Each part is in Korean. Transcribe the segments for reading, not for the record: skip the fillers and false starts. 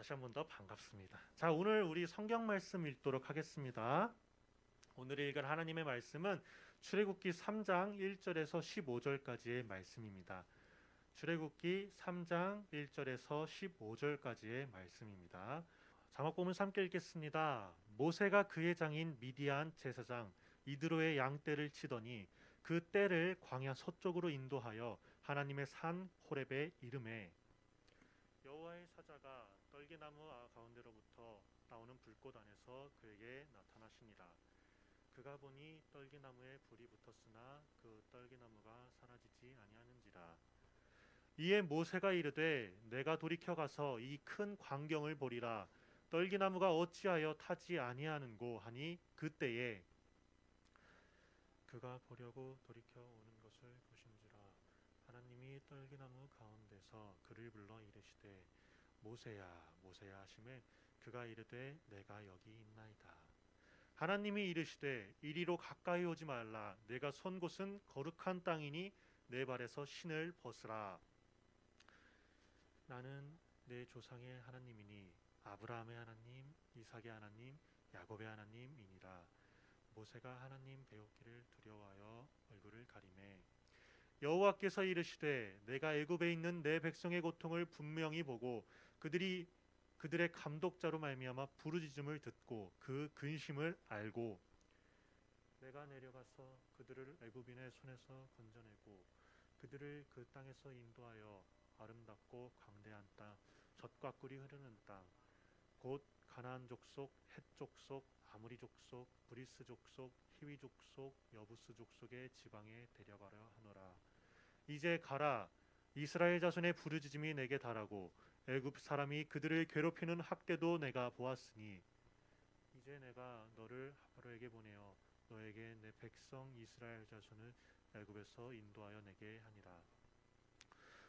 다시 한 번 더 반갑습니다. 자, 오늘 우리 성경 말씀 읽도록 하겠습니다. 오늘 읽을 하나님의 말씀은 출애굽기 3장 1절에서 15절까지의 말씀입니다. 출애굽기 3장 1절에서 15절까지의 말씀입니다. 자막 보면 함께 읽겠습니다. 모세가 그의 장인 미디안 제사장 이드로의 양떼를 치더니 그 떼를 광야 서쪽으로 인도하여 하나님의 산 호렙에 이르매 여호와의 사자가 떨기나무 가운데로부터 나오는 불꽃 안에서 그에게 나타나시니라. 그가 보니 떨기나무에 불이 붙었으나 그 떨기나무가 사라지지 아니하는지라. 이에 모세가 이르되 내가 돌이켜 가서 이 큰 광경을 보리라. 떨기나무가 어찌하여 타지 아니하는고 하니 그때에 그가 보려고 돌이켜 오는 것을 보신지라. 하나님이 떨기나무 가운데서 그를 불러 이르시되 모세야 모세야 하시매 그가 이르되 내가 여기 있나이다. 하나님이 이르시되 이리로 가까이 오지 말라. 내가 선 곳은 거룩한 땅이니 내 발에서 신을 벗으라. 나는 내 조상의 하나님이니 아브라함의 하나님, 이삭의 하나님, 야곱의 하나님이니라. 모세가 하나님 배웠기를 두려워하여 얼굴을 가리매 여호와께서 이르시되 내가 애굽에 있는 내 백성의 고통을 분명히 보고 그들의 감독자로 말미암아 부르짖음을 듣고 그 근심을 알고 내가 내려가서 그들을 애굽인의 손에서 건져내고 그들을 그 땅에서 인도하여 아름답고 광대한 땅 젖과 꿀이 흐르는 땅 곧 가나안 족속, 헷 족속, 아무리 족속, 브리스 족속, 히위 족속, 여부스 족속의 지방에 데려가려 하노라. 이제 가라. 이스라엘 자손의 부르짖음이 내게 달하고 애굽 사람이 그들을 괴롭히는 학대도 내가 보았으니 이제 내가 너를 바로에게 보내어 너에게 내 백성 이스라엘 자손을 애굽에서 인도하여 내게 하니라.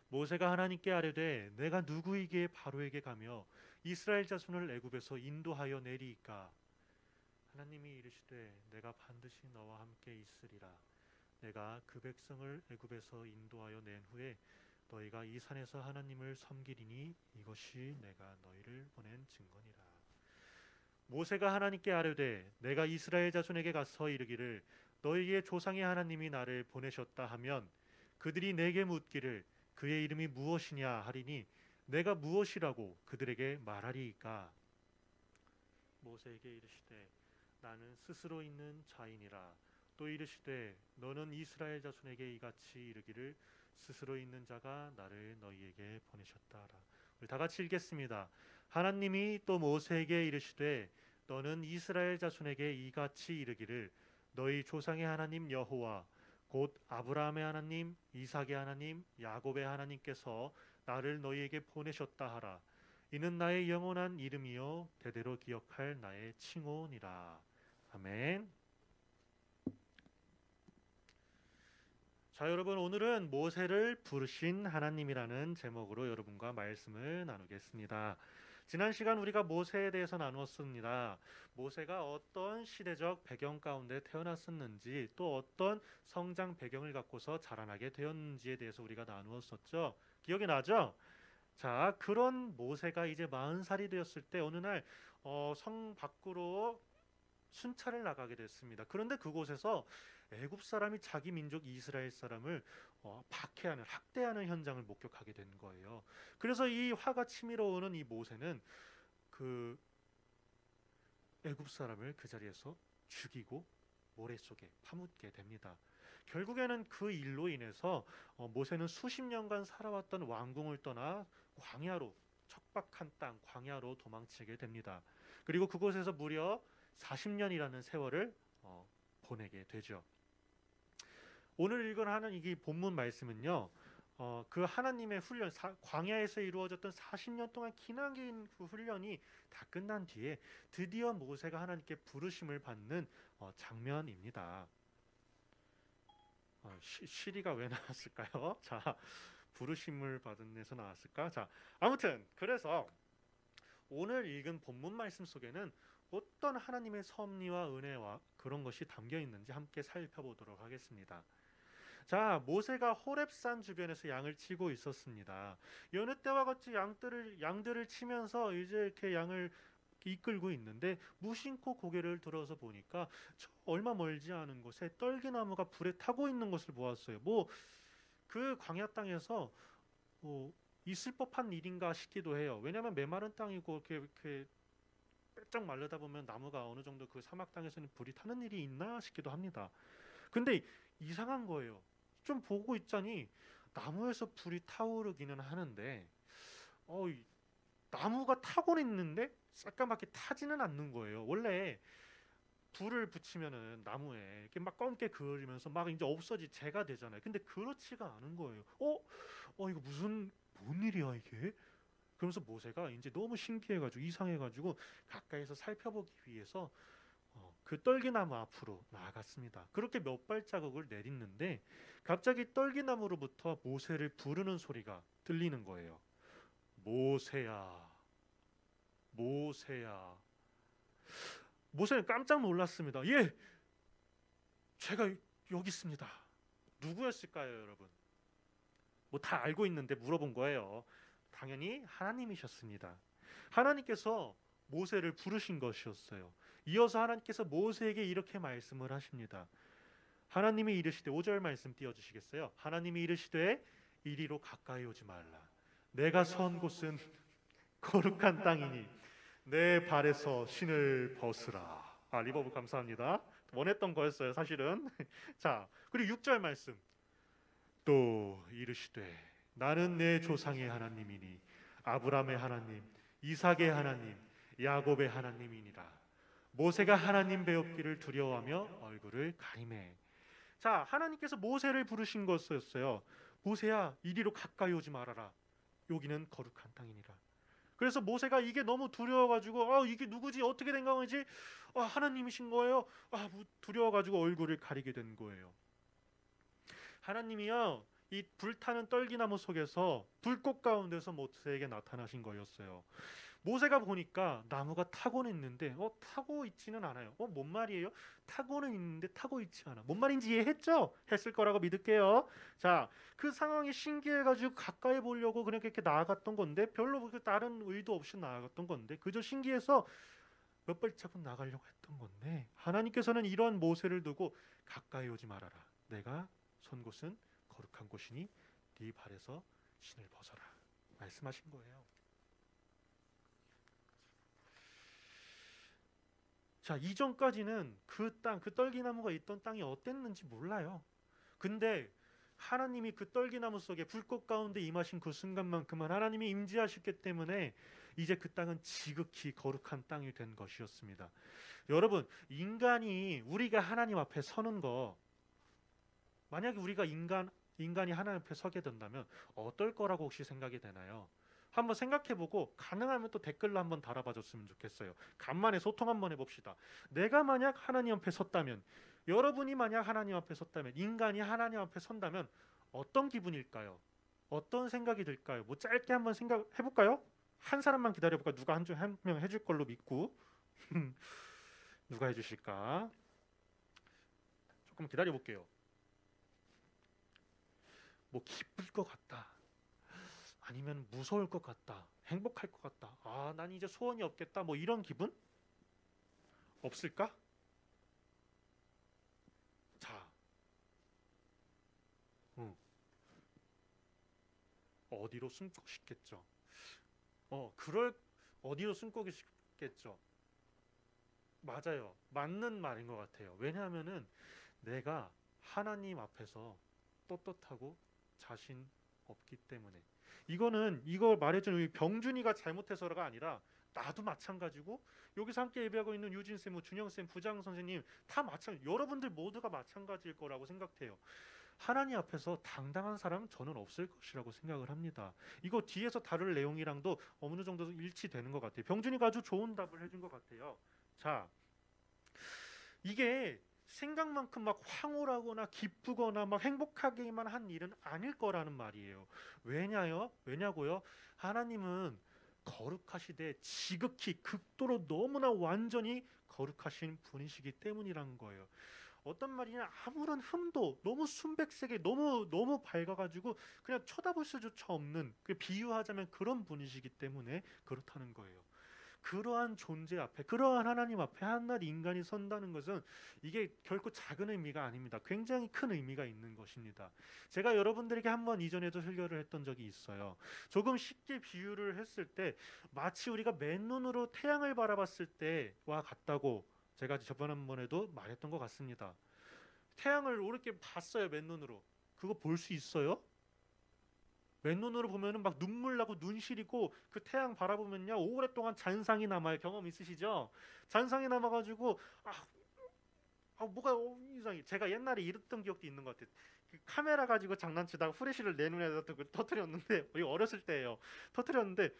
모세가 하나님께 아뢰되 내가 누구이기에 바로에게 가며 이스라엘 자손을 애굽에서 인도하여 내리이까. 하나님이 이르시되 내가 반드시 너와 함께 있으리라. 내가 그 백성을 애굽에서 인도하여 낸 후에 너희가 이 산에서 하나님을 섬기리니 이것이 내가 너희를 보낸 증거니라. 모세가 하나님께 아뢰되 내가 이스라엘 자손에게 가서 이르기를 너희의 조상의 하나님이 나를 보내셨다 하면 그들이 내게 묻기를 그의 이름이 무엇이냐 하리니 내가 무엇이라고 그들에게 말하리이까. 모세에게 이르시되 나는 스스로 있는 자이니라. 또 이르시되 너는 이스라엘 자손에게 이같이 이르기를 스스로 있는 자가 나를 너희에게 보내셨다 하라. 우리 다 같이 읽겠습니다. 하나님이 또 모세에게 이르시되 너는 이스라엘 자손에게 이같이 이르기를 너희 조상의 하나님 여호와 곧 아브라함의 하나님, 이삭의 하나님, 야곱의 하나님께서 나를 너희에게 보내셨다 하라. 이는 나의 영원한 이름이요 대대로 기억할 나의 칭호니라. 아멘. 자, 여러분 오늘은 모세를 부르신 하나님이라는 제목으로 여러분과 말씀을 나누겠습니다. 지난 시간 우리가 모세에 대해서 나누었습니다. 모세가 어떤 시대적 배경 가운데 태어났었는지 또 어떤 성장 배경을 갖고서 자라나게 되었는지에 대해서 우리가 나누었었죠. 기억이 나죠? 자, 그런 모세가 이제 40살이 되었을 때 어느 날 성 밖으로 순찰을 나가게 됐습니다. 그런데 그곳에서 애굽 사람이 자기 민족 이스라엘 사람을 박해하는 학대하는 현장을 목격하게 된 거예요. 그래서 이 화가 치밀어 오는 이 모세는 그 애굽 사람을 그 자리에서 죽이고 모래 속에 파묻게 됩니다. 결국에는 그 일로 인해서 모세는 수십 년간 살아왔던 왕궁을 떠나 광야로 척박한 땅 광야로 도망치게 됩니다. 그리고 그곳에서 무려 40년이라는 세월을 보내게 되죠. 오늘 읽은 이 본문 말씀은요. 그 하나님의 훈련, 광야에서 이루어졌던 40년 동안 기나긴 그 훈련이 다 끝난 뒤에 드디어 모세가 하나님께 부르심을 받는 장면입니다. 시리가 왜 나왔을까요? 자, 부르심을 받은 데서 나왔을까? 자, 아무튼 그래서 오늘 읽은 본문 말씀 속에는 어떤 하나님의 섭리와 은혜와 그런 것이 담겨 있는지 함께 살펴보도록 하겠습니다. 자, 모세가 호렙산 주변에서 양을 치고 있었습니다. 여느 때와 같이 양들을 치면서 이제 이렇게 양을 이끌고 있는데 무심코 고개를 들어서 보니까 저 얼마 멀지 않은 곳에 떨기나무가 불에 타고 있는 것을 보았어요. 뭐 그 광야 땅에서 뭐 있을 법한 일인가 싶기도 해요. 왜냐하면 메마른 땅이고 이렇게 빼쩍 마르다 보면 나무가 어느 정도 그 사막 땅에서는 불이 타는 일이 있나 싶기도 합니다. 근데 이상한 거예요. 좀 보고 있자니 나무에서 불이 타오르기는 하는데 이 나무가 타고는 있는데 새까맣게 타지는 않는 거예요. 원래 불을 붙이면은 나무에 이렇게 막 검게 그을리면서 막 이제 없어지 재가 되잖아요. 근데 그렇지가 않은 거예요. 이거 무슨 뭔 일이야 이게? 그러면서 모세가 이제 너무 신기해가지고 이상해가지고 가까이서 살펴보기 위해서 그 떨기나무 앞으로 나아갔습니다. 그렇게 몇 발자국을 내딛는데 갑자기 떨기나무로부터 모세를 부르는 소리가 들리는 거예요. 모세야, 모세야. 모세는 깜짝 놀랐습니다. 예, 제가 여기 있습니다. 누구였을까요, 여러분? 뭐 다 알고 있는데 물어본 거예요. 당연히 하나님이셨습니다. 하나님께서 모세를 부르신 것이었어요. 이어서 하나님께서 모세에게 이렇게 말씀을 하십니다. 하나님이 이르시되 5절 말씀 띄워주시겠어요? 하나님이 이르시되 이리로 가까이 오지 말라. 내가 선 곳은 거룩한 땅이니 내 발에서 신을 벗으라. 리버브 감사합니다. 원했던 거였어요 사실은. 자, 그리고 6절 말씀 또 이르시되 나는 내 조상의 하나님이니 아브라함의 하나님, 이삭의 하나님, 야곱의 하나님이니라. 모세가 하나님 배웠기를 두려워하며 얼굴을 가리매. 자, 하나님께서 모세를 부르신 것이었어요. 모세야, 이리로 가까이 오지 말아라. 여기는 거룩한 땅이니라. 그래서 모세가 이게 너무 두려워가지고 이게 누구지? 어떻게 된 거지? 하나님이신 거예요. 두려워가지고 얼굴을 가리게 된 거예요. 하나님이요, 이 불타는 떨기나무 속에서 불꽃 가운데서 모세에게 나타나신 거였어요. 모세가 보니까 나무가 타고는 있는데 타고 있지는 않아요. 뭔 말이에요? 타고는 있는데 타고 있지 않아. 뭔 말인지 이해했죠? 했을 거라고 믿을게요. 자, 그 상황이 신기해가지고 가까이 보려고 그냥 이렇게 나아갔던 건데 별로 다른 의도 없이 나아갔던 건데 그저 신기해서 몇 발자국 나가려고 했던 건데 하나님께서는 이런 모세를 두고 가까이 오지 말아라. 내가 선 곳은 거룩한 곳이니 네 발에서 신을 벗어라. 말씀하신 거예요. 자, 이전까지는 그 땅, 그 떨기나무가 있던 땅이 어땠는지 몰라요. 근데 하나님이 그 떨기나무 속에 불꽃 가운데 임하신 그 순간만큼은 하나님이 임재하셨기 때문에 이제 그 땅은 지극히 거룩한 땅이 된 것이었습니다. 여러분, 우리가 하나님 앞에 서는 거, 만약에 우리가 인간이 하나님 앞에 서게 된다면 어떨 거라고 혹시 생각이 되나요? 한번 생각해보고 가능하면 또 댓글로 한번 달아봐줬으면 좋겠어요. 간만에 소통 한번 해봅시다. 내가 만약 하나님 앞에 섰다면, 여러분이 만약 하나님 앞에 섰다면, 인간이 하나님 앞에 선다면 어떤 기분일까요? 어떤 생각이 들까요? 뭐 짧게 한번 생각해볼까요? 한 사람만 기다려볼까? 누가 한 명 해줄 걸로 믿고 누가 해주실까? 조금 기다려볼게요. 뭐 기쁠 것 같다. 아니면 무서울 것 같다. 행복할 것 같다. 난 이제 소원이 없겠다. 뭐 이런 기분? 없을까? 자, 어디로 숨고 싶겠죠. 어디로 숨고 싶겠죠. 맞아요. 맞는 말인 것 같아요. 왜냐하면은 내가 하나님 앞에서 떳떳하고 자신 없기 때문에. 이걸 말해준 병준이가 잘못해서가 아니라 나도 마찬가지고 여기서 함께 예배하고 있는 유진쌤, 준영쌤, 부장 선생님 다 여러분들 모두가 마찬가지일 거라고 생각해요. 하나님 앞에서 당당한 사람은 저는 없을 것이라고 생각을 합니다. 이거 뒤에서 다룰 내용이랑도 어느 정도 일치되는 것 같아요. 병준이가 아주 좋은 답을 해준 것 같아요. 자, 이게 생각만큼 막 황홀하거나 기쁘거나 막 행복하게만 한 일은 아닐 거라는 말이에요. 왜냐고요? 하나님은 거룩하시되 지극히 극도로 너무나 완전히 거룩하신 분이시기 때문이라는 거예요. 어떤 말이냐, 아무런 흠도 너무 순백색에 너무 밝아가지고 그냥 쳐다볼 수조차 없는, 비유하자면 그런 분이시기 때문에 그렇다는 거예요. 그러한 존재 앞에, 그러한 하나님 앞에 한낱 인간이 선다는 것은 이게 결코 작은 의미가 아닙니다. 굉장히 큰 의미가 있는 것입니다. 제가 여러분들에게 한번 이전에도 설교를 했던 적이 있어요. 조금 쉽게 비유를 했을 때 마치 우리가 맨눈으로 태양을 바라봤을 때와 같다고 제가 저번에도 말했던 것 같습니다. 태양을 이렇게 봤어요, 맨눈으로. 그거 볼 수 있어요? 맨눈으로 보면은 막 눈물 나고 눈 시리고, 그 태양 바라보면요 오랫동안 잔상이 남아요. 경험 있으시죠? 잔상이 남아가지고 뭐가 이상해. 제가 옛날에 이랬던 기억도 있는 것 같아요. 그 카메라 가지고 장난치다가 후레쉬를 내 눈에다 터뜨렸는데, 이거 어렸을 때예요. 터뜨렸는데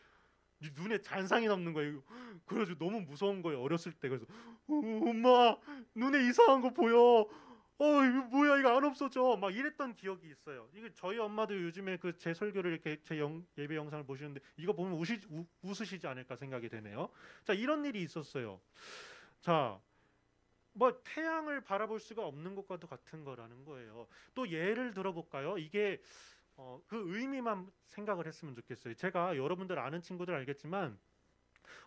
눈에 잔상이 남는 거예요. 그래가지고 너무 무서운 거예요, 어렸을 때. 그래서 엄마, 눈에 이상한 거 보여. 이거 뭐야, 이거 안 없어져. 막 이랬던 기억이 있어요. 이게 저희 엄마도 요즘에 그 제 설교를 이렇게 예배 영상을 보시는데 이거 보면 웃으시지 않을까 생각이 되네요. 자, 이런 일이 있었어요. 자, 뭐 태양을 바라볼 수가 없는 것과도 같은 거라는 거예요. 또 예를 들어볼까요? 이게 그 의미만 생각을 했으면 좋겠어요. 제가, 여러분들 아는 친구들 알겠지만,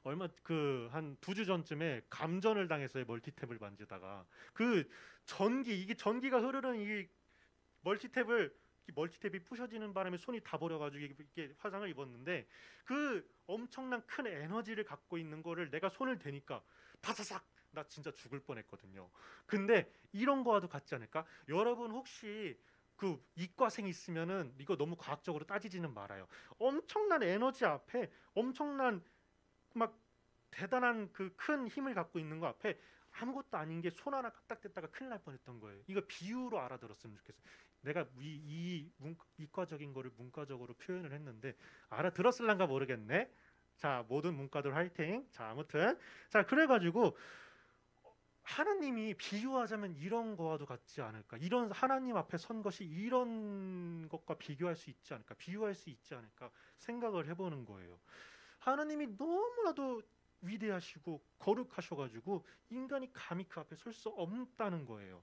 한 2주 전쯤에 감전을 당했어요. 멀티탭을 만지다가 이게 전기가 흐르는 이 멀티탭이 부셔지는 바람에 손이 다 버려가지고 이게 화상을 입었는데, 그 엄청난 큰 에너지를 갖고 있는 거를 내가 손을 대니까 바사삭, 나 진짜 죽을 뻔했거든요. 근데 이런 거와도 같지 않을까? 여러분 혹시 그 이과생 있으면은 이거 너무 과학적으로 따지지는 말아요. 엄청난 에너지 앞에 엄청난 막 대단한 그 큰 힘을 갖고 있는 거 앞에 아무것도 아닌 게 손 하나 까딱댔다가 큰일 날 뻔했던 거예요. 이거 비유로 알아들었으면 좋겠어요. 내가 이과적인 거를 문과적으로 표현을 했는데 알아들었을란가 모르겠네. 자, 모든 문과들 화이팅. 자, 아무튼 자, 그래가지고 하나님이 비유하자면 이런 거와도 같지 않을까? 이런 하나님 앞에 선 것이 이런 것과 비교할 수 있지 않을까? 비유할 수 있지 않을까 생각을 해보는 거예요. 하나님이 너무나도 위대하시고 거룩하셔가지고 인간이 감히 그 앞에 설 수 없다는 거예요.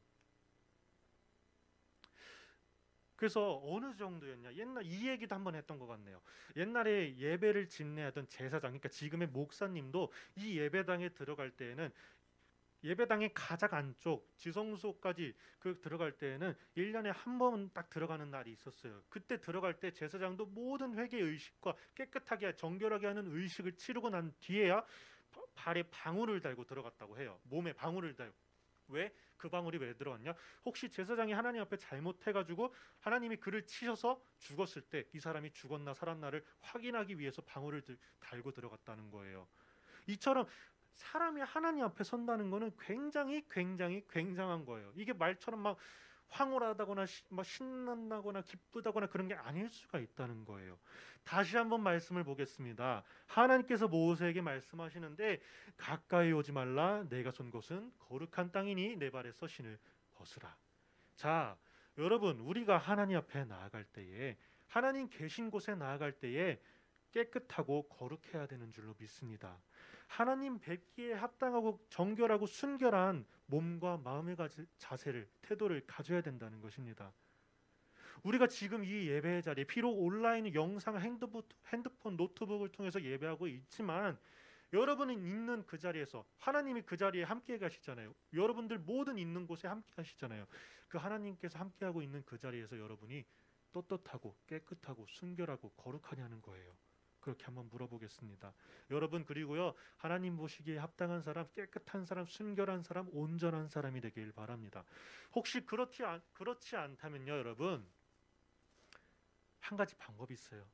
그래서 어느 정도였냐, 옛날 이 얘기도 한번 했던 것 같네요. 옛날에 예배를 집례하던 제사장, 그러니까 지금의 목사님도 이 예배당에 들어갈 때에는, 예배당의 가장 안쪽 지성소까지 들어갈 때에는 1년에 한 번 딱 들어가는 날이 있었어요. 그때 들어갈 때 제사장도 모든 회개 의식과 깨끗하게 정결하게 하는 의식을 치르고 난 뒤에야 발에 방울을 달고 들어갔다고 해요. 몸에 방울을 달고. 왜? 그 방울이 왜 들어갔냐? 혹시 제사장이 하나님 앞에 잘못해가지고 하나님이 그를 치셔서 죽었을 때 이 사람이 죽었나 살았나를 확인하기 위해서 방울을 달고 들어갔다는 거예요. 이처럼 사람이 하나님 앞에 선다는 것은 굉장히 굉장한 거예요. 이게 말처럼 막 황홀하다거나 막 신난다거나 기쁘다거나 그런 게 아닐 수가 있다는 거예요. 다시 한번 말씀을 보겠습니다. 하나님께서 모세에게 말씀하시는데, 가까이 오지 말라, 내가 선 곳은 거룩한 땅이니 내 발에서 신을 벗으라. 자, 여러분, 우리가 하나님 앞에 나아갈 때에, 하나님 계신 곳에 나아갈 때에 깨끗하고 거룩해야 되는 줄로 믿습니다. 하나님 뵙기에 합당하고 정결하고 순결한 몸과 마음의 자세를, 태도를 가져야 된다는 것입니다. 우리가 지금 이 예배 자리에 비록 온라인 영상, 핸드폰, 노트북을 통해서 예배하고 있지만, 여러분은 있는 그 자리에서 하나님이 그 자리에 함께 가시잖아요. 여러분들 모든 있는 곳에 함께 하시잖아요. 그 하나님께서 함께하고 있는 그 자리에서 여러분이 떳떳하고 깨끗하고 순결하고 거룩하냐는 거예요. 그렇게 한번 물어보겠습니다. 여러분, 그리고요, 하나님 보시기에 합당한 사람, 깨끗한 사람, 순결한 사람, 온전한 사람이 되길 바랍니다. 혹시 그렇지 않다면요, 여러분, 한 가지 방법이 있어요.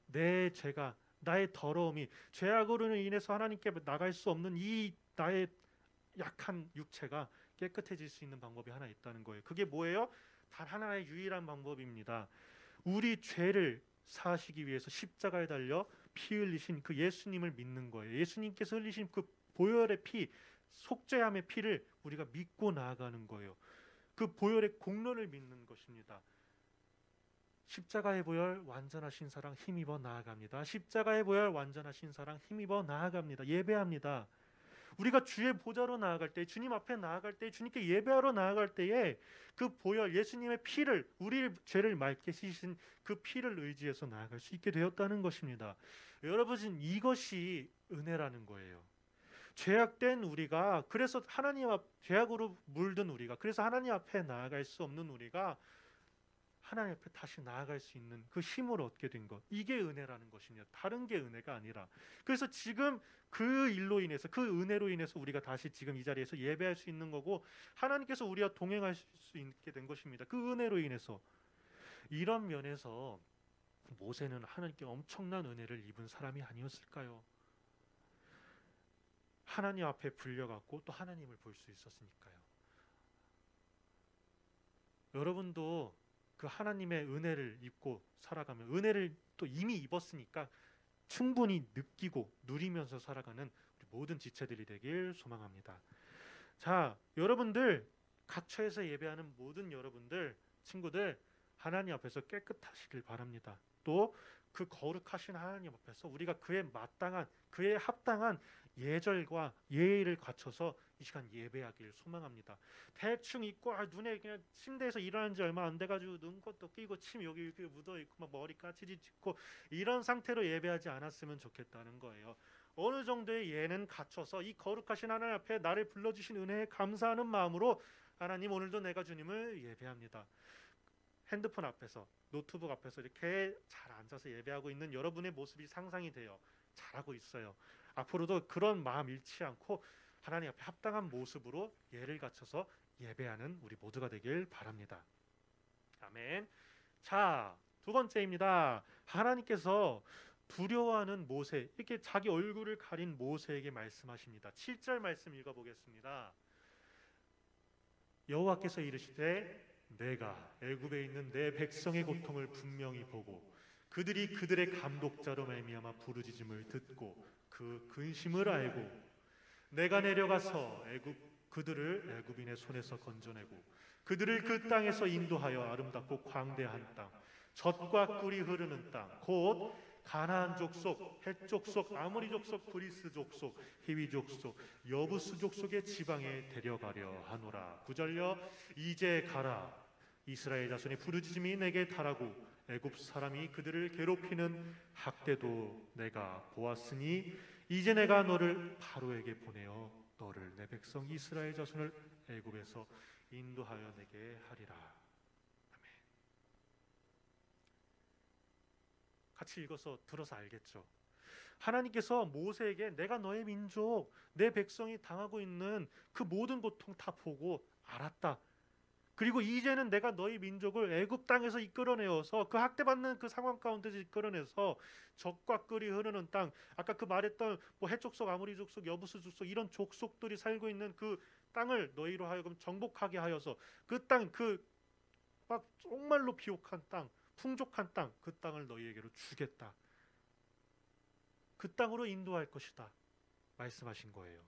내 죄가, 나의 더러움이, 죄악으로 인해서 하나님께 나갈 수 없는 이 나의 약한 육체가 깨끗해질 수 있는 방법이 하나 있다는 거예요. 그게 뭐예요? 단 하나의 유일한 방법입니다. 우리 죄를 사하시기 위해서 십자가에 달려 피 흘리신 그 예수님을 믿는 거예요. 예수님께서 흘리신 그 보혈의 피, 속죄함의 피를 우리가 믿고 나아가는 거예요. 그 보혈의 공로를 믿는 것입니다. 십자가의 보혈 완전하신 사랑 힘입어 나아갑니다. 십자가의 보혈 완전하신 사랑 힘입어 나아갑니다. 예배합니다. 우리가 주의 보좌로 나아갈 때, 주님 앞에 나아갈 때, 주님께 예배하러 나아갈 때에 그 보혈 예수님의 피를, 우리의 죄를 맑게 씻으신 그 피를 의지해서 나아갈 수 있게 되었다는 것입니다. 여러분, 이것이 은혜라는 거예요. 죄악된 우리가, 그래서 하나님 앞, 죄악으로 물든 우리가, 그래서 하나님 앞에 나아갈 수 없는 우리가 하나님 앞에 다시 나아갈 수 있는 그 힘을 얻게 된 것, 이게 은혜라는 것입니다. 다른 게 은혜가 아니라. 그래서 지금 그 일로 인해서, 그 은혜로 인해서 우리가 다시 지금 이 자리에서 예배할 수 있는 거고, 하나님께서 우리와 동행할 수 있게 된 것입니다. 그 은혜로 인해서. 이런 면에서 모세는 하나님께 엄청난 은혜를 입은 사람이 아니었을까요? 하나님 앞에 불려갔고 또 하나님을 볼 수 있었으니까요. 여러분도 그 하나님의 은혜를 입고 살아가면, 은혜를 또 이미 입었으니까 충분히 느끼고 누리면서 살아가는 우리 모든 지체들이 되길 소망합니다. 자, 여러분들, 각처에서 예배하는 모든 여러분들, 친구들, 하나님 앞에서 깨끗하시길 바랍니다. 또 그 거룩하신 하나님 앞에서 우리가 그에 마땅한, 그에 합당한 예절과 예의를 갖춰서 이 시간 예배하길 소망합니다. 대충 입고 눈에 그냥 침대에서 일어난 지 얼마 안 돼가지고 눈꽃도 끼고 침 여기 이렇게 묻어 있고 막 머리 까치지 짚고 이런 상태로 예배하지 않았으면 좋겠다는 거예요. 어느 정도의 예는 갖춰서 이 거룩하신 하나님 앞에 나를 불러주신 은혜에 감사하는 마음으로, 하나님, 오늘도 내가 주님을 예배합니다. 핸드폰 앞에서, 노트북 앞에서 이렇게 잘 앉아서 예배하고 있는 여러분의 모습이 상상이 돼요. 잘하고 있어요. 앞으로도 그런 마음 잃지 않고 하나님 앞에 합당한 모습으로 예를 갖춰서 예배하는 우리 모두가 되길 바랍니다. 아멘. 자, 두 번째입니다. 하나님께서 두려워하는 모세, 이렇게 자기 얼굴을 가린 모세에게 말씀하십니다. 7절 말씀 읽어보겠습니다. 여호와께서 이르시되 내가 애굽에 있는 내 백성의 고통을 분명히 보고 그들이 그들의 감독자로 말미암아 부르짖음을 듣고 그 근심을 알고 내가 내려가서 그들을 애굽인의 손에서 건져내고 그들을 그 땅에서 인도하여 아름답고 광대한 땅, 젖과 꿀이 흐르는 땅, 곧 가나안 족속, 헷 족속, 아모리 족속, 브리스 족속, 히위 족속, 여부스 족속의 지방에 데려가려 하노라. 9절여 이제 가라. 이스라엘 자손의 부르짖음이 내게 달하고 애굽 사람이 그들을 괴롭히는 학대도 내가 보았으니 이제 내가 너를 바로에게 보내어 너를 내 백성 이스라엘 자손을 애굽에서 인도하여 내게 하리라. 아멘. 같이 읽어서 들어서 알겠죠? 하나님께서 모세에게 내가 너의 민족, 내 백성이 당하고 있는 그 모든 고통 다 보고 알았다. 그리고 이제는 내가 너희 민족을 애굽 땅에서 이끌어내어서 그 학대받는 그 상황 가운데서 이끌어내서 젖과 꿀이 흐르는 땅, 아까 그 말했던 뭐 헷 족속, 아모리 족속, 여부스 족속 이런 족속들이 살고 있는 그 땅을 너희로 하여금 정복하게 하여서 그 땅, 그 막 정말로 비옥한 땅, 풍족한 땅, 그 땅을 너희에게로 주겠다. 그 땅으로 인도할 것이다. 말씀하신 거예요.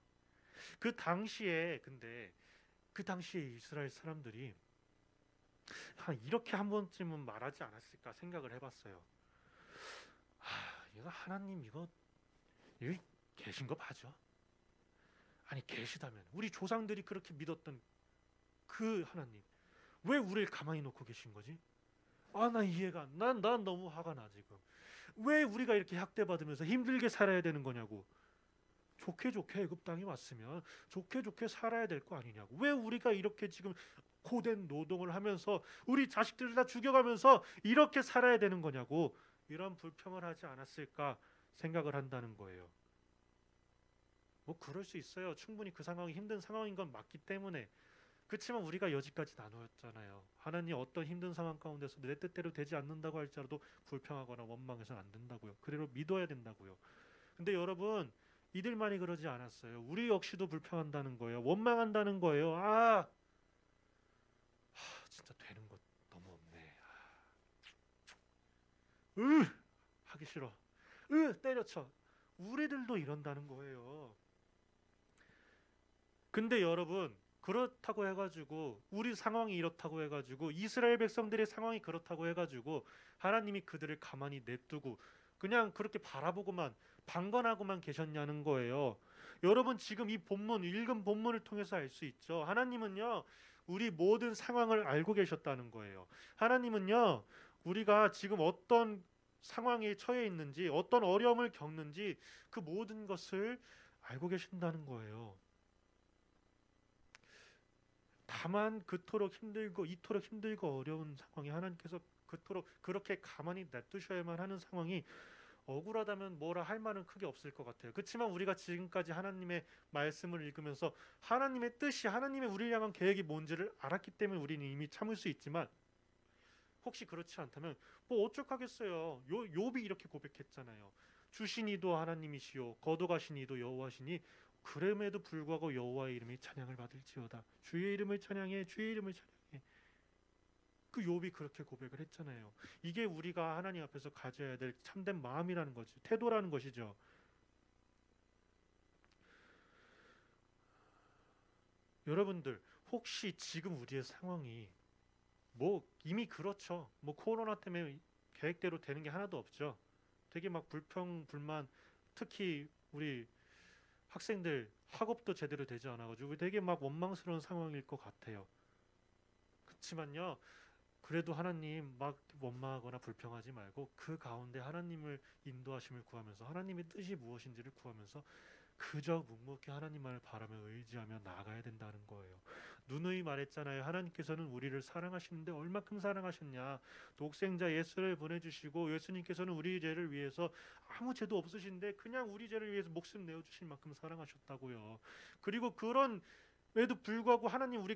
그 당시에, 근데 그 당시에 이스라엘 사람들이 이렇게 한 번쯤은 말하지 않았을까 생각을 해봤어요. 이거 하나님 이거 계신 거 맞아? 아니 계시다면 우리 조상들이 그렇게 믿었던 그 하나님 왜 우리를 가만히 놓고 계신 거지? 나 이해가 난 너무 화가 나 지금. 왜 우리가 이렇게 학대받으면서 힘들게 살아야 되는 거냐고. 좋게 애굽 땅에 왔으면 좋게 살아야 될 거 아니냐고. 왜 우리가 이렇게 지금 고된 노동을 하면서 우리 자식들을 다 죽여가면서 이렇게 살아야 되는 거냐고. 이런 불평을 하지 않았을까 생각을 한다는 거예요. 뭐 그럴 수 있어요. 충분히 그 상황이 힘든 상황인 건 맞기 때문에. 그렇지만 우리가 여지까지 나누었잖아요. 하나님 어떤 힘든 상황 가운데서 내 뜻대로 되지 않는다고 할지라도 불평하거나 원망해서는 안 된다고요. 그대로 믿어야 된다고요. 근데 여러분, 이들만이 그러지 않았어요. 우리 역시도 불평한다는 거예요. 원망한다는 거예요. 진짜 되는 것 너무 없네. 하기 싫어. 때려쳐. 우리들도 이런다는 거예요. 근데 여러분, 그렇다고 해가지고 우리 상황이 이렇다고 해가지고 이스라엘 백성들의 상황이 그렇다고 해가지고 하나님이 그들을 가만히 냅두고 그냥 그렇게 바라보고만 방관하고만 계셨냐는 거예요. 여러분 지금 이 본문 읽은 본문을 통해서 알 수 있죠. 하나님은요 우리 모든 상황을 알고 계셨다는 거예요. 하나님은요 우리가 지금 어떤 상황에 처해 있는지 어떤 어려움을 겪는지 그 모든 것을 알고 계신다는 거예요. 다만 그토록 힘들고 이토록 힘들고 어려운 상황에 하나님께서 그토록 그렇게 가만히 냅두셔야만 하는 상황이 억울하다면 뭐라 할 말은 크게 없을 것 같아요. 그렇지만 우리가 지금까지 하나님의 말씀을 읽으면서 하나님의 뜻이 하나님의 우리를 향한 계획이 뭔지를 알았기 때문에 우리는 이미 참을 수 있지만 혹시 그렇지 않다면 뭐 어떡하겠어요. 욥이 이렇게 고백했잖아요. 주신 이도 하나님이시요 거두가신 이도 여호와시니 그럼에도 불구하고 여호와의 이름이 찬양을 받을지어다. 주의 이름을 찬양해 주의 이름을 찬양해. 그 욥이 그렇게 고백을 했잖아요. 이게 우리가 하나님 앞에서 가져야 될 참된 마음이라는 거죠. 태도라는 것이죠. 여러분들 혹시 지금 우리의 상황이 뭐 이미 그렇죠. 뭐 코로나 때문에 계획대로 되는 게 하나도 없죠. 되게 막 불평 불만 특히 우리 학생들 학업도 제대로 되지 않아가지고 되게 막 원망스러운 상황일 것 같아요. 그렇지만요 그래도 하나님 막 원망하거나 불평하지 말고 그 가운데 하나님을 인도하심을 구하면서 하나님의 뜻이 무엇인지를 구하면서 그저 묵묵히 하나님만을 바라며 의지하며 나아가야 된다는 거예요. 누누이 말했잖아요. 하나님께서는 우리를 사랑하시는데 얼마큼 사랑하셨냐. 독생자 예수를 보내주시고 예수님께서는 우리 죄를 위해서 아무 죄도 없으신데 그냥 우리 죄를 위해서 목숨 내어주실 만큼 사랑하셨다고요. 그리고 그런 에도 불구하고 하나님 우리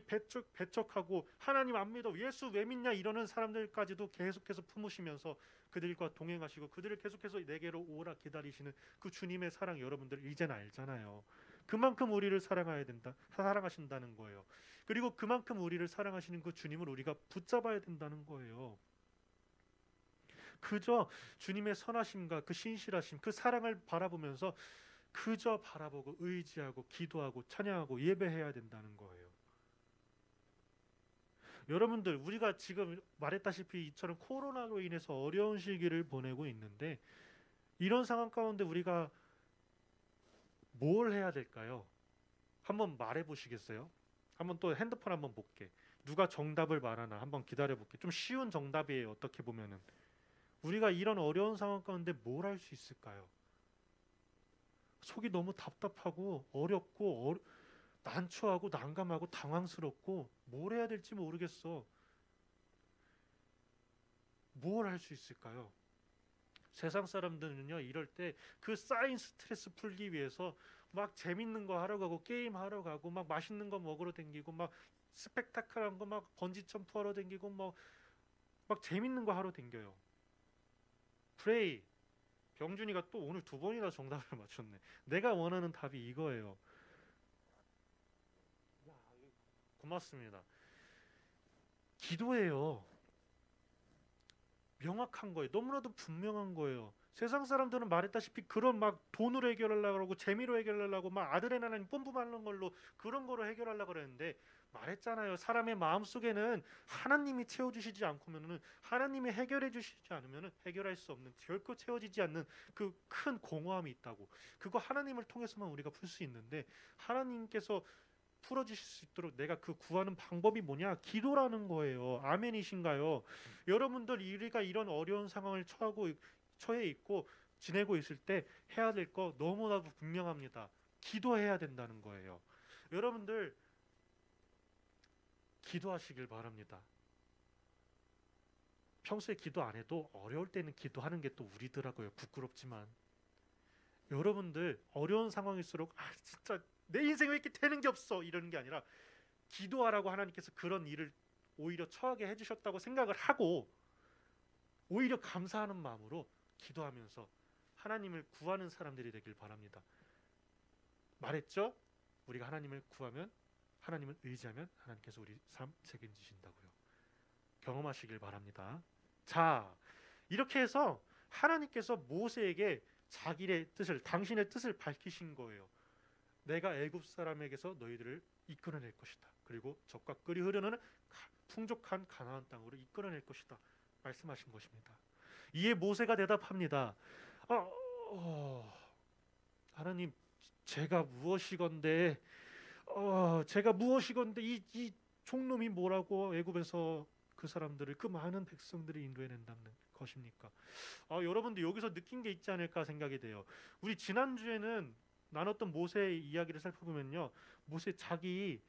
배척하고 하나님 안 믿어 예수 왜 믿냐 이러는 사람들까지도 계속해서 품으시면서 그들과 동행하시고 그들을 계속해서 내게로 오라 기다리시는 그 주님의 사랑 여러분들 이제는 알잖아요. 그만큼 우리를 사랑해야 된다, 사랑하신다는 거예요. 그리고 그만큼 우리를 사랑하시는 그 주님을 우리가 붙잡아야 된다는 거예요. 그저 주님의 선하심과 그 신실하심, 그 사랑을 바라보면서 그저 바라보고 의지하고 기도하고 찬양하고 예배해야 된다는 거예요. 여러분들 우리가 지금 말했다시피 이처럼 코로나로 인해서 어려운 시기를 보내고 있는데 이런 상황 가운데 우리가 뭘 해야 될까요? 한번 말해 보시겠어요? 한번 또 핸드폰 한번 볼게. 누가 정답을 말하나 한번 기다려 볼게. 좀 쉬운 정답이에요. 어떻게 보면은 우리가 이런 어려운 상황 가운데 뭘 할 수 있을까요? 속이 너무 답답하고 어렵고 난처하고 난감하고 당황스럽고 뭘 해야 될지 모르겠어. 뭘 할 수 있을까요? 세상 사람들은요 이럴 때 그 쌓인 스트레스 풀기 위해서 막 재밌는 거 하러 가고 게임 하러 가고 막 맛있는 거 먹으러 댕기고 막 스펙타클한 거 막 번지 점프 하러 댕기고 막 재밌는 거 하러 댕겨요. 프레이 병준이가 또 오늘 두 번이나 정답을 맞췄네. 내가 원하는 답이 이거예요. 고맙습니다. 기도해요. 명확한 거예요. 너무나도 분명한 거예요. 세상 사람들은 말했다시피 그런 막 돈으로 해결하려고 그러고 재미로 해결하려고 막 아드레날린 뿜뿜하는 걸로 그런 거로 해결하려고 그랬는데 말했잖아요. 사람의 마음속에는 하나님이 채워주시지 않고면은 하나님이 해결해 주시지 않으면은 해결할 수 없는 결코 채워지지 않는 그 큰 공허함이 있다고. 그거 하나님을 통해서만 우리가 풀 수 있는데 하나님께서 풀어주실 수 있도록 내가 그 구하는 방법이 뭐냐? 기도라는 거예요. 아멘이신가요? 여러분들 우리가 이런 어려운 상황을 처해 있고 지내고 있을 때 해야 될 거 너무나도 분명합니다. 기도해야 된다는 거예요. 여러분들 기도하시길 바랍니다. 평소에 기도 안 해도 어려울 때는 기도하는 게 또 우리더라고요. 부끄럽지만 여러분들 어려운 상황일수록 진짜 내 인생에 왜 이렇게 되는 게 없어 이러는 게 아니라 기도하라고 하나님께서 그런 일을 오히려 처하게 해주셨다고 생각을 하고 오히려 감사하는 마음으로 기도하면서 하나님을 구하는 사람들이 되길 바랍니다. 말했죠? 우리가 하나님을 구하면 하나님을 의지하면 하나님께서 우리 삶 책임지신다고요. 경험하시길 바랍니다. 자, 이렇게 해서 하나님께서 모세에게 자기의 뜻을 당신의 뜻을 밝히신 거예요. 내가 애굽 사람에게서 너희들을 이끌어낼 것이다. 그리고 적과 꿀이 흐르는 풍족한 가나안 땅으로 이끌어낼 것이다. 말씀하신 것입니다. 이에 모세가 대답합니다. 하나님 제가 무엇이건데 제가 무엇이건데 이 종놈이 뭐라고 애굽에서 그 사람들을, 그 많은 백성들을 인도해낸다는 것입니까? 여러분들 여기서 느낀 게 있지 않을까 생각이 돼요. 우리 지난주에는 나눴던 모세의 이야기를 살펴보면요, 모세 자기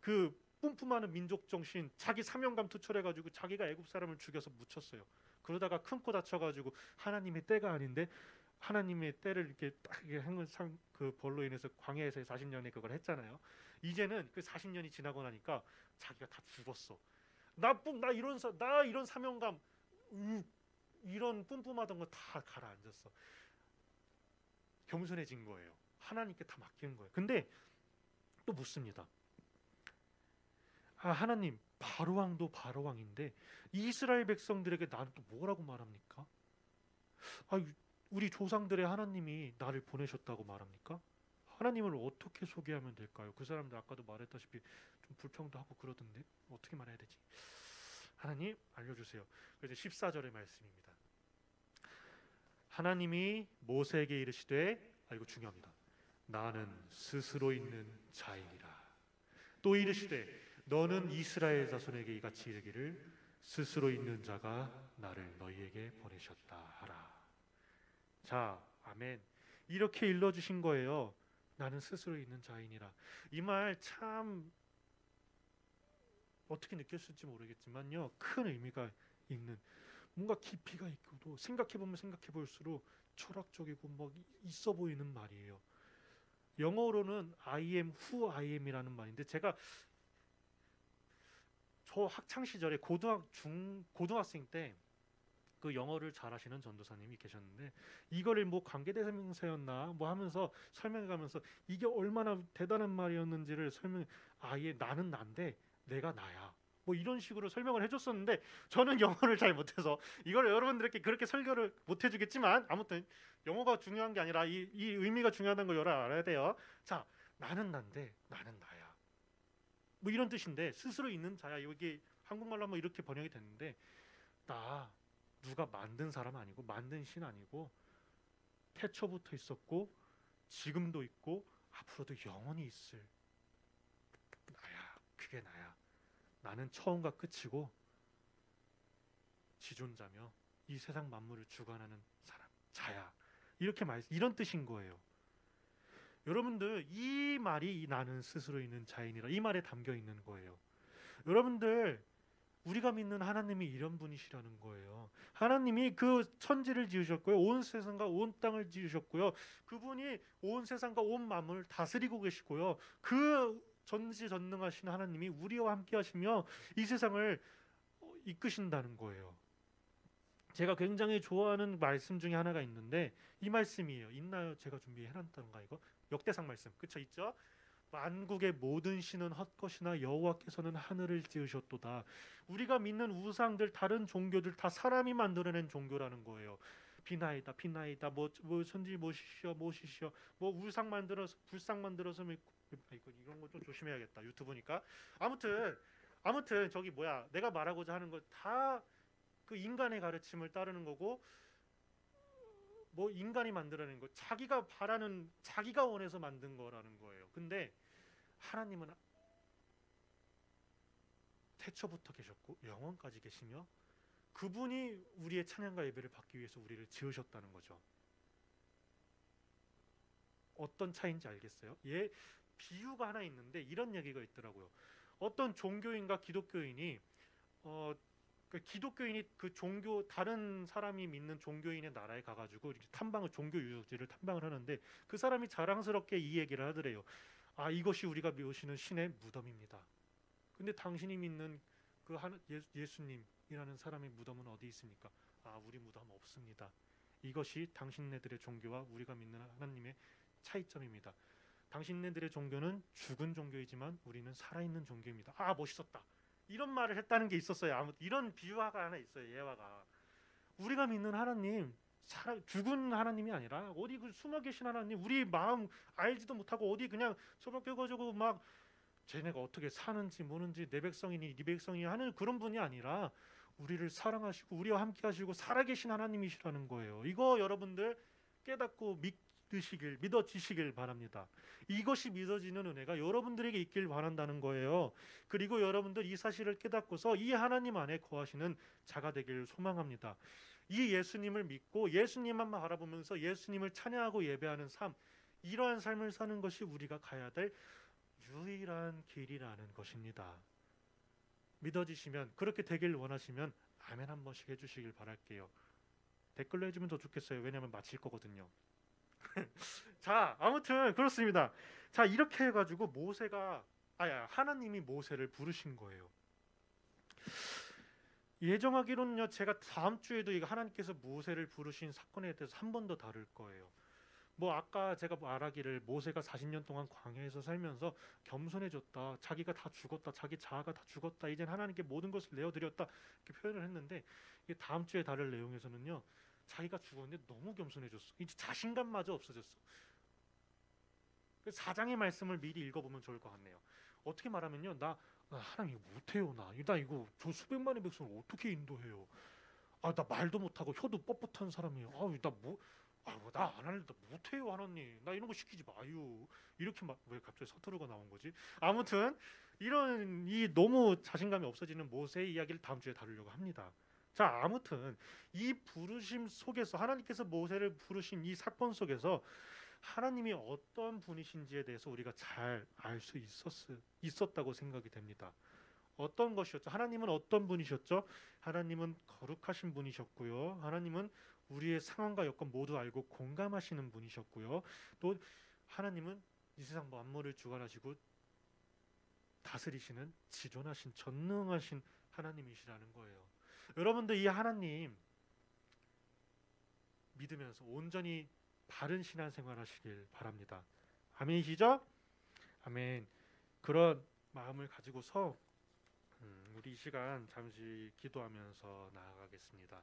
그 뿜뿜하는 민족 정신, 자기 사명감 투철해가지고 자기가 애굽 사람을 죽여서 묻혔어요. 그러다가 큰 코 다쳐가지고 하나님의 때가 아닌데 하나님의 때를 이렇게 딱 그 벌로 인해서 광야에서 40년에 그걸 했잖아요. 이제는 그 40년이 지나고 나니까 자기가 다 죽었어. 나 이런 사명감, 이런 뿜뿜하던 거 다 가라앉았어. 겸손해진 거예요. 하나님께 다 맡긴 거예요. 근데 또 묻습니다. 하나님, 바로왕도 바로왕인데 이스라엘 백성들에게 나는 또 뭐라고 말합니까? 우리 조상들의 하나님이 나를 보내셨다고 말합니까? 하나님을 어떻게 소개하면 될까요? 그 사람들 아까도 말했다시피 좀 불평도 하고 그러던데 어떻게 말해야 되지? 하나님 알려주세요. 그래서 14절의 말씀입니다. 하나님이 모세에게 이르시되, 이거 중요합니다. 나는 스스로 있는 자이니라. 또 이르시되 너는 이스라엘 자손에게 이같이 이르기를 스스로 있는 자가 나를 너희에게 보내셨다 하라. 자, 아멘. 이렇게 일러주신 거예요. 나는 스스로 있는 자이니라. 이 말 참 어떻게 느꼈을지 모르겠지만요, 큰 의미가 있는, 뭔가 깊이가 있고도 생각해보면 생각해볼수록 철학적이고 뭐 있어 보이는 말이에요. 영어로는 I am who I am이라는 말인데, 제가 저 학창 시절에 고등학생 때 그 영어를 잘하시는 전도사님이 계셨는데, 이거를 뭐 관계대명사였나 뭐 하면서 설명해가면서 이게 얼마나 대단한 말이었는지를 나는 난데 내가 나야, 뭐 이런 식으로 설명을 해줬었는데, 저는 영어를 잘 못해서 이걸 여러분들에게 그렇게 설교를 못 해주겠지만, 아무튼 영어가 중요한 게 아니라 이 의미가 중요하다는 걸 여러분 알아야 돼요. 자, 나는 난데 나는 나야, 뭐 이런 뜻인데, 스스로 있는 자야, 이게 한국말로 하면 이렇게 번역이 됐는데, 나 누가 만든 사람 아니고 만든 신 아니고 태초부터 있었고 지금도 있고 앞으로도 영원히 있을 나야. 그게 나야. 나는 처음과 끝이고 지존자며 이 세상 만물을 주관하는 사람, 자야. 이런 뜻인 거예요. 여러분들, 이 말이 나는 스스로 있는 자인이라, 이 말에 담겨 있는 거예요. 여러분들, 우리가 믿는 하나님이 이런 분이시라는 거예요. 하나님이 그 천지를 지으셨고요, 온 세상과 온 땅을 지으셨고요, 그분이 온 세상과 온 만물을 다스리고 계시고요, 그 전지전능하신 하나님이 우리와 함께 하시며 이 세상을 이끄신다는 거예요. 제가 굉장히 좋아하는 말씀 중에 하나가 있는데 이 말씀이에요. 있나요? 제가 준비해놨던가 이거? 역대상 말씀, 그쵸? 있죠? 만국의 모든 신은 헛것이나 여호와께서는 하늘을 지으셨도다. 우리가 믿는 우상들, 다른 종교들 다 사람이 만들어낸 종교라는 거예요. 비나이다, 비나이다, 뭐 선지 모시시오, 모시시오, 뭐 우상 만들어서 불상 만들어서 이런 거 좀 조심해야겠다. 유튜브니까. 아무튼 저기 뭐야, 내가 말하고자 하는 거 다 그 인간의 가르침을 따르는 거고, 뭐 인간이 만들어낸 거, 자기가 바라는, 자기가 원해서 만든 거라는 거예요. 근데 하나님은 태초부터 계셨고 영원까지 계시며 그분이 우리의 찬양과 예배를 받기 위해서 우리를 지으셨다는 거죠. 어떤 차이인지 알겠어요? 비유가 하나 있는데 이런 얘기가 있더라고요. 어떤 종교인과 기독교인이 그 기독교인이 그 종교, 다른 사람이 믿는 종교인의 나라에 가가지고 이렇게 종교 유적지를 탐방을 하는데, 그 사람이 자랑스럽게 이 얘기를 하더래요. 이것이 우리가 모시는 신의 무덤입니다. 근데 당신이 믿는 그 예수님이라는 사람의 무덤은 어디 있습니까? 우리 무덤 없습니다. 이것이 당신네들의 종교와 우리가 믿는 하나님의 차이점입니다. 당신네들의 종교는 죽은 종교이지만 우리는 살아있는 종교입니다. 멋있었다. 이런 말을 했다는 게 있었어요. 아무튼 이런 비유가 하나 있어요. 예화가. 우리가 믿는 하나님, 죽은 하나님이 아니라 어디 그 숨어 계신 하나님, 우리 마음 알지도 못하고 어디 그냥 처박혀가지고 막 쟤네가 어떻게 사는지 뭐는지, 내 백성이니 네 백성이니 하는 그런 분이 아니라 우리를 사랑하시고 우리와 함께 하시고 살아계신 하나님이시라는 거예요. 이거 여러분들 깨닫고 믿어지시길 바랍니다. 이것이 믿어지는 은혜가 여러분들에게 있길 바란다는 거예요. 그리고 여러분들 이 사실을 깨닫고서 이 하나님 안에 거하시는 자가 되기를 소망합니다. 이 예수님을 믿고 예수님만 바라보면서 예수님을 찬양하고 예배하는 삶, 이러한 삶을 사는 것이 우리가 가야 될 유일한 길이라는 것입니다. 믿어지시면, 그렇게 되길 원하시면 아멘 한 번씩 해주시길 바랄게요. 댓글로 해주면 더 좋겠어요. 왜냐하면 마칠 거거든요. 자, 아무튼 그렇습니다. 자, 이렇게 해가지고 하나님이 모세를 부르신 거예요. 예정하기로는요, 제가 다음 주에도 이거 하나님께서 모세를 부르신 사건에 대해서 한 번 더 다룰 거예요. 아까 제가 말하기를 모세가 40년 동안 광야에서 살면서 겸손해졌다, 자기가 다 죽었다, 자기 자아가 다 죽었다, 이젠 하나님께 모든 것을 내어드렸다, 이렇게 표현을 했는데, 이게 다음 주에 다룰 내용에서는요, 자기가 죽었는데 너무 겸손해졌어. 이제 자신감마저 없어졌어. 그 4장의 말씀을 미리 읽어보면 좋을 것 같네요. 어떻게 말하면요, 나 하나님 이거 못해요. 나 이거 저 수백만의 백성을 어떻게 인도해요? 나 말도 못하고 혀도 뻣뻣한 사람이에요. 나 안 할래, 나 못해요 하나님. 나 이런 거 시키지 마요. 이렇게 왜 갑자기 서투르가 나온 거지? 아무튼 이런 이 너무 자신감이 없어지는 모세의 이야기를 다음 주에 다루려고 합니다. 자, 아무튼 이 부르심 속에서 하나님께서 모세를 부르신 이 사건 속에서 하나님이 어떤 분이신지에 대해서 우리가 잘 알 수 있었다고 생각이 됩니다. 어떤 것이었죠? 하나님은 어떤 분이셨죠? 하나님은 거룩하신 분이셨고요. 하나님은 우리의 상황과 여건 모두 알고 공감하시는 분이셨고요. 또 하나님은 이 세상 만물을 주관하시고 다스리시는 지존하신 전능하신 하나님이시라는 거예요. 여러분들 이 하나님 믿으면서 온전히 바른 신앙생활 하시길 바랍니다. 아멘이시죠? 아멘. 그런 마음을 가지고서 우리 이 시간 잠시 기도하면서 나아가겠습니다.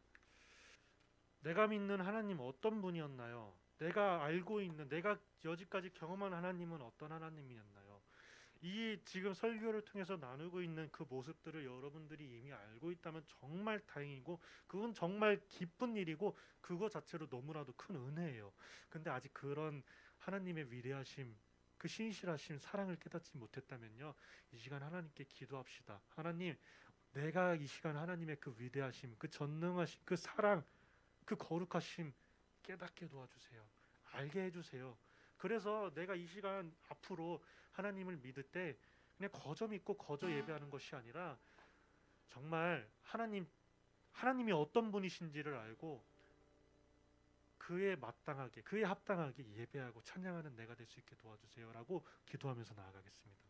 내가 믿는 하나님 어떤 분이었나요? 내가 알고 있는, 내가 여지까지 경험한 하나님은 어떤 하나님이었나요? 이 지금 설교를 통해서 나누고 있는 그 모습들을 여러분들이 이미 알고 있다면 정말 다행이고, 그건 정말 기쁜 일이고, 그거 자체로 너무나도 큰 은혜예요. 근데 아직 그런 하나님의 위대하심, 그 신실하심, 사랑을 깨닫지 못했다면요, 이 시간 하나님께 기도합시다. 하나님, 내가 이 시간 하나님의 그 위대하심, 그 전능하심, 그 사랑, 그 거룩하심 깨닫게 도와주세요. 알게 해주세요. 그래서 내가 이 시간 앞으로 하나님을 믿을 때 그냥 거저 믿고 거저 예배하는 것이 아니라 정말 하나님이 어떤 분이신지를 알고 그에 마땅하게, 그에 합당하게 예배하고 찬양하는 내가 될 수 있게 도와주세요라고 기도하면서 나아가겠습니다.